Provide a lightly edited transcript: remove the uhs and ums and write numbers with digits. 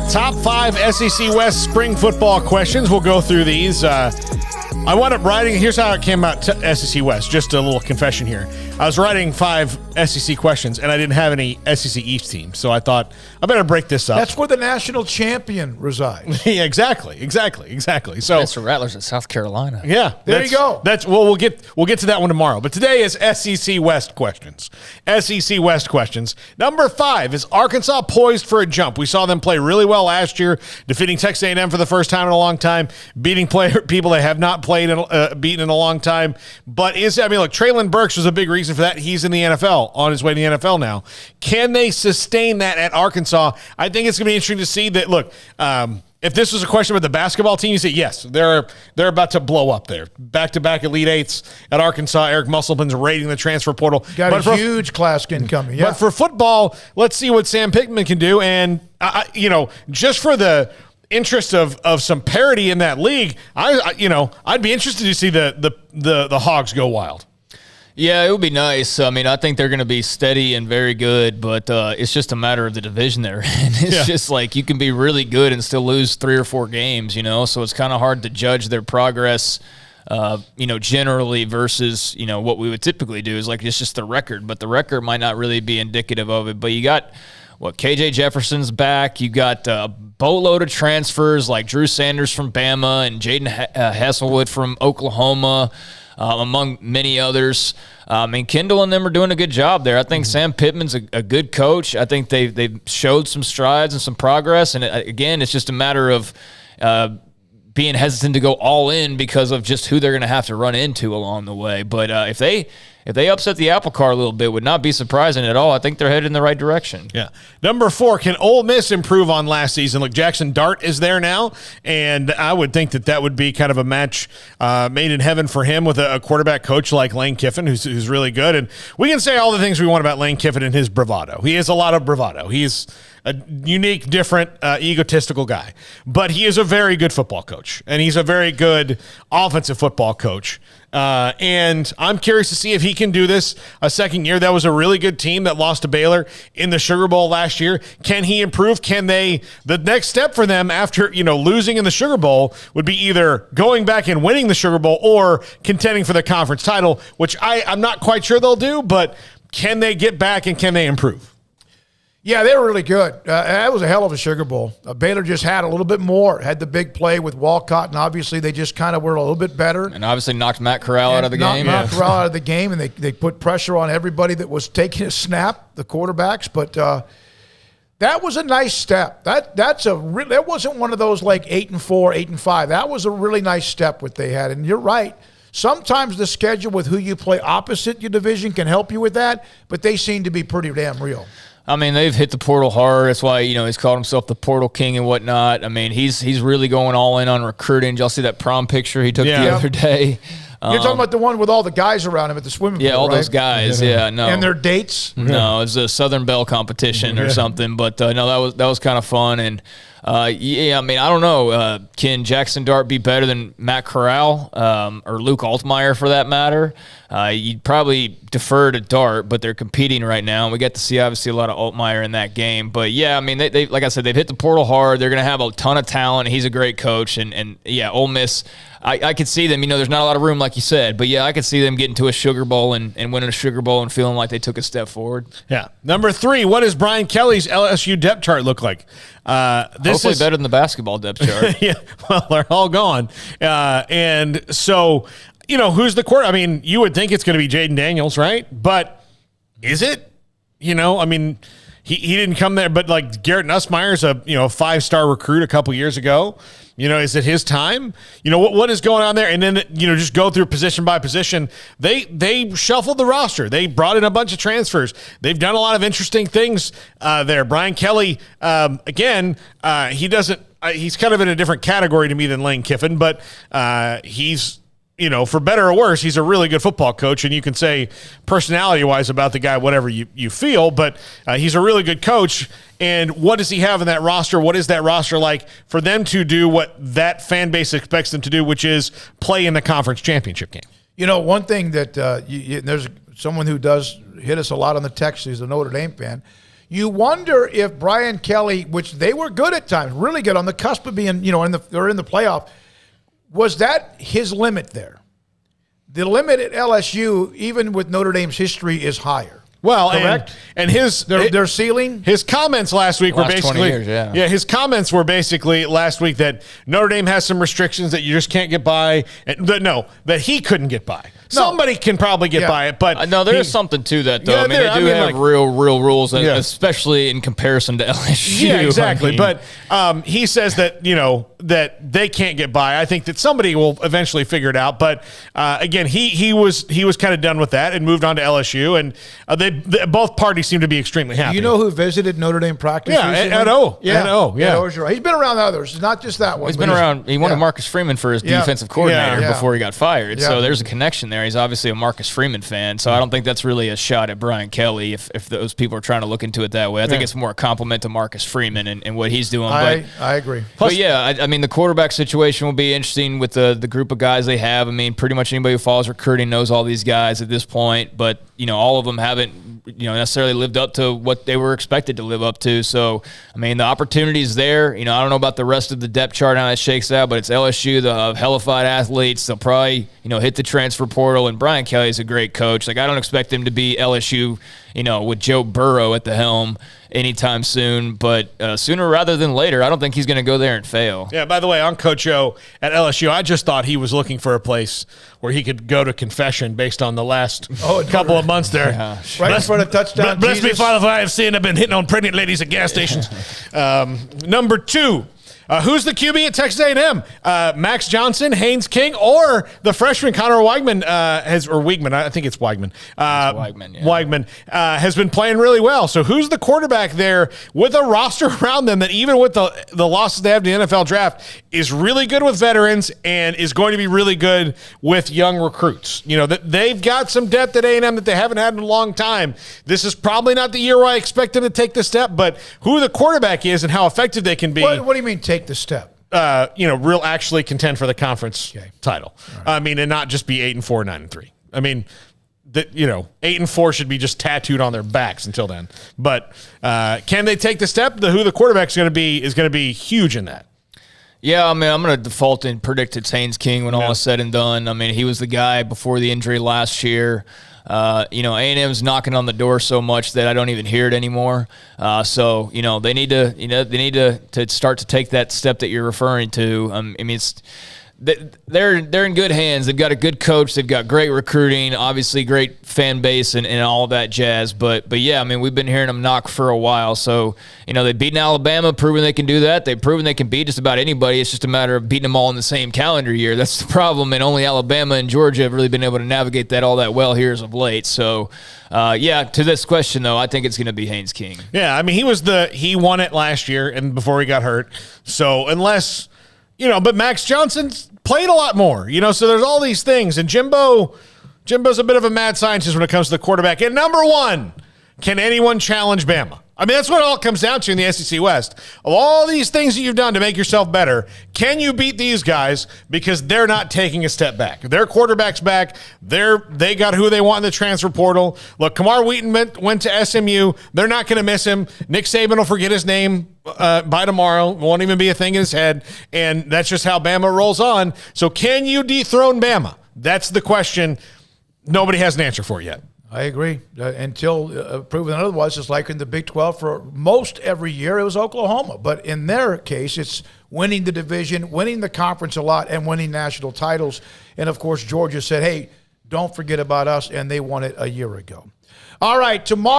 Top 5 SEC West spring football questions. We'll go through these. I wound up writing, here's how it came out to SEC West. Just a little confession here. I was writing 5 SEC questions, and I didn't have any SEC East teams. So I thought, I better break this up. That's where the national champion resides. Yeah, exactly. So Mr. Rattlers at South Carolina. Yeah. There you go. We'll get to that one tomorrow. But today is SEC West questions. SEC West questions. Number 5, is Arkansas poised for a jump? We saw them play really well last year, defeating Texas A&M for the first time in a long time, beating people they have not played beaten in a long time. But look, Traylon Burks was a big reason for that. He's in the NFL, on his way to the NFL now. Can they sustain that at Arkansas? I think it's going to be interesting to see that. Look, if this was a question about the basketball team, you say yes, they're about to blow up there. Back-to-back Elite Eights at Arkansas. Eric Musselman's raiding the transfer portal. Got a huge class incoming. Yeah. But for football, let's see what Sam Pittman can do. And just for the interest of some parity in that league, I'd be interested to see the Hogs go wild. Yeah, it would be nice. I mean, I think they're going to be steady and very good, but it's just a matter of the division they're in. It's just like you can be really good and still lose 3 or 4 games, so it's kind of hard to judge their progress, generally versus, what we would typically do is like it's just the record, but the record might not really be indicative of it. But you got, KJ Jefferson's back. You got a boatload of transfers like Drew Sanders from Bama and Jaden Hasselwood from Oklahoma, among many others. And Kendall and them are doing a good job there. I think Sam Pittman's a good coach. I think they've showed some strides and some progress. And again, it's just a matter of being hesitant to go all in because of just who they're going to have to run into along the way. But if they upset the apple cart a little bit, would not be surprising at all. I think they're headed in the right direction. Yeah. Number 4, can Ole Miss improve on last season? Look, Jackson Dart is there now, and I would think that would be kind of a match made in heaven for him with a quarterback coach like Lane Kiffin, who's really good. And we can say all the things we want about Lane Kiffin and his bravado. He has a lot of bravado. He's a unique, different, egotistical guy. But he is a very good football coach, and he's a very good offensive football coach. And I'm curious to see if he can do this a second year. That was a really good team that lost to Baylor in the Sugar Bowl last year. Can he improve? The next step for them after, losing in the Sugar Bowl would be either going back and winning the Sugar Bowl or contending for the conference title, which I'm not quite sure they'll do, but can they get back and can they improve? Yeah, they were really good. That was a hell of a Sugar Bowl. Baylor just had a little bit more, had the big play with Walcott, and obviously they just kind of were a little bit better. And obviously knocked Matt Corral out of the game. Knocked Corral out of the game, and they put pressure on everybody that was taking a snap, the quarterbacks. But that was a nice step. That wasn't one of those like 8-4, 8-5. That was a really nice step what they had. And you're right. Sometimes the schedule with who you play opposite your division can help you with that, but they seem to be pretty damn real. I mean, they've hit the portal hard. That's why, he's called himself the portal king and whatnot. I mean, he's really going all in on recruiting. Did y'all see that prom picture he took the other day? You're talking about the one with all the guys around him at the swimming pool, all right? those guys, no. And their dates? No, it was a Southern Belle competition or something. But, no, that was kind of fun. And, I don't know. Can Jackson Dart be better than Matt Corral or Luke Altmaier for that matter? You'd probably defer to Dart, but they're competing right now. We get to see, obviously, a lot of Altmaier in that game. But, they like I said, they've hit the portal hard. They're going to have a ton of talent. He's a great coach. And Ole Miss, I could see them. There's not a lot of room, like you said. But, I could see them getting to a Sugar Bowl and winning a Sugar Bowl and feeling like they took a step forward. Yeah. Number 3, what does Brian Kelly's LSU depth chart look like? Hopefully better than the basketball depth chart. Yeah, well, they're all gone. And so, who's the quarterback? I mean, you would think it's going to be Jaden Daniels, right? But is it? He didn't come there, but like Garrett Nussmeier's a 5-star recruit a couple years ago. Is it his time? What is going on there? And then just go through position by position. They shuffled the roster. They brought in a bunch of transfers. They've done a lot of interesting things there. Brian Kelly, again, he's kind of in a different category to me than Lane Kiffin, but he's for better or worse, he's a really good football coach, and you can say personality-wise about the guy whatever you feel, but he's a really good coach. And what does he have in that roster? What is that roster like for them to do what that fan base expects them to do, which is play in the conference championship game? One thing that there's someone who does hit us a lot on the text. He's a Notre Dame fan. You wonder if Brian Kelly, which they were good at times, really good on the cusp of being, they're in the playoff, was that his limit there? The limit at LSU, even with Notre Dame's history, is higher. Well, correct. And his their ceiling. His comments last week were basically 20 years, his comments were basically last week that Notre Dame has some restrictions that you just can't get by. And that he couldn't get by. No. Somebody can probably get by it, but no, there is something to that though. Yeah, they do have real rules, especially in comparison to LSU. Yeah, exactly. But he says that that they can't get by. I think that somebody will eventually figure it out. But again, he was kind of done with that and moved on to LSU, and both parties seem to be extremely happy. You know who visited Notre Dame practice? Yeah, Ed O. He's been around others, not just that one. He's been around. He wanted Marcus Freeman for his defensive coordinator before he got fired. So there's a connection there. He's obviously a Marcus Freeman fan, so I don't think that's really a shot at Brian Kelly if those people are trying to look into it that way. I think it's more a compliment to Marcus Freeman and what he's doing. I agree. But I mean, the quarterback situation will be interesting with the group of guys they have. I mean, pretty much anybody who follows recruiting knows all these guys at this point, but all of them haven't necessarily lived up to what they were expected to live up to. So, I mean, the opportunity's there. I don't know about the rest of the depth chart, how that shakes out, but it's LSU, the hellified athletes. They'll probably, hit the transfer portal, and Brian Kelly's a great coach. Like, I don't expect him to be LSU, with Joe Burrow at the helm anytime soon, but sooner rather than later, I don't think he's going to go there and fail. Yeah, by the way, on Coach O at LSU, I just thought he was looking for a place where he could go to confession based on the last couple of months there. Yeah. Right in front of touchdown. Bless me, Father, for I have seen. I've been hitting on pregnant ladies at gas stations. Number 2. Who's the QB at Texas A&M? Max Johnson, Haynes King, or the freshman Connor Weigman Weigman. I think it's Weigman. Weigman has been playing really well. So who's the quarterback there with a roster around them that even with the losses they have in the NFL draft is really good with veterans and is going to be really good with young recruits? They've got some depth at A&M that they haven't had in a long time. This is probably not the year where I expect them to take the step, but who the quarterback is and how effective they can be. What do you mean take the step? Real actually contend for the conference title. Right. I mean, and not just be 8-4, 9-3. I mean, 8-4 should be just tattooed on their backs until then. But can they take the step? Who the quarterback is going to be huge in that. Yeah, I mean, I'm going to default and predict it's Haynes King when all is said and done. I mean, he was the guy before the injury last year. A&M's knocking on the door so much that I don't even hear it anymore. So they need to start to take that step that you're referring to. I mean, they're in good hands. They've got a good coach. They've got great recruiting, obviously great fan base and all that jazz. But yeah, I mean, we've been hearing them knock for a while. So, they've beaten Alabama, proven they can do that. They've proven they can beat just about anybody. It's just a matter of beating them all in the same calendar year. That's the problem. And only Alabama and Georgia have really been able to navigate that all that well here as of late. So, to this question, though, I think it's going to be Haynes King. Yeah, I mean, he won it last year and before he got hurt. So unless... but Max Johnson's played a lot more, so there's all these things. And Jimbo's a bit of a mad scientist when it comes to the quarterback. And number 1, can anyone challenge Bama? I mean, that's what it all comes down to in the SEC West. Of all these things that you've done to make yourself better, can you beat these guys because they're not taking a step back? Their quarterback's back. They got who they want in the transfer portal. Look, Kamar Wheaton went to SMU. They're not going to miss him. Nick Saban will forget his name by tomorrow. Won't even be a thing in his head. And that's just how Bama rolls on. So can you dethrone Bama? That's the question nobody has an answer for yet. I agree. Until proven otherwise, it's like in the Big 12 for most every year, it was Oklahoma. But in their case, it's winning the division, winning the conference a lot, and winning national titles. And, of course, Georgia said, hey, don't forget about us, and they won it a year ago. All right, tomorrow.